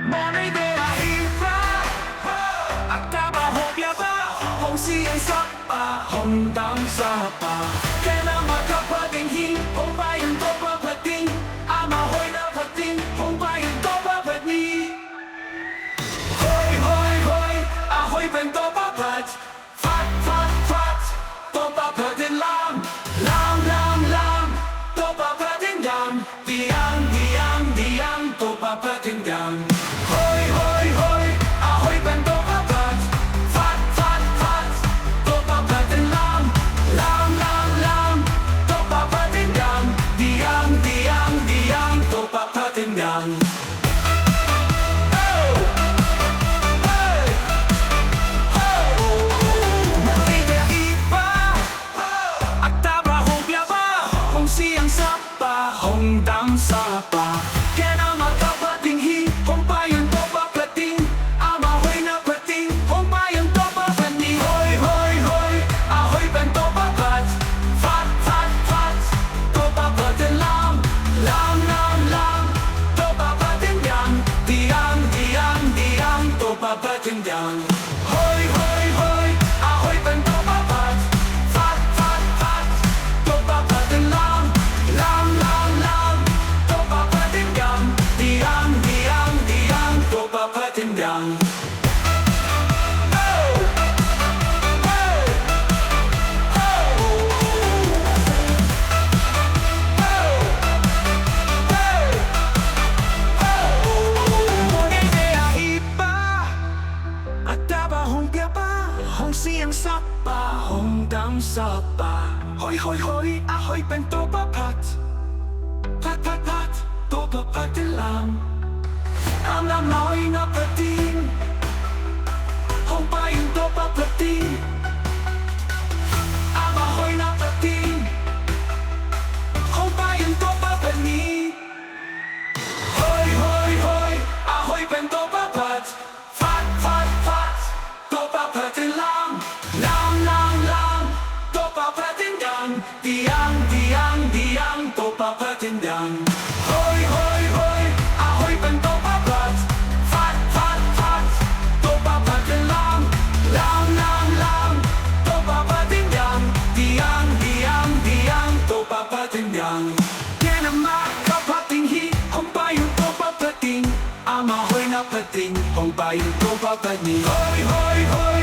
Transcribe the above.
Monedera iba at trabaho ba kung siyang sapa hondang sapa kaya magkapating hipong bayan to papating amahoy na pating kung bayan to papatni hoy hoy hoy ahoy bento papat fat fat fat to papatin lam lam lam lam to papatin dam diang diang diang to papatin dam hoy hoy hoy ahoy bento papat fat fat fat to papatin lam lam lam lam to papatin dam diang diang diang to papatin dam siyang sapa hondang sapa kaya magkapating hipong bayan to papating amahoy na pating kung bayan to papani hoy hoy hoy ahoy bento papat fat fat fat to papatin lam lam lam lam to papatin dang diang diang diang to papatin dang hoy hoy hoy ahoy bento papat fat fat fat to papatin lam lam lam lam to papatin dang diang diang diang to papatin dang siyang sapa hondang sapa hoy hoy hoy ahoy bento papat pat pat pat to papatin lam lam hoy na pating hong bayan to papating amahoy na pating hong bayan to papani hoy hoy hoy ahoy bento papat fat fat fat to papatin lam lam lam lam to papatin dang diang diang diang to papatin dang hoy hoy hoy ahoy bento papat fat fat fat to papatin lam lam lam lam to papatin dang diang diang diang to papatin dang kaya magkapating hipong bayan to papating amahoy na pating hong bayan to papani hoy hoy hoy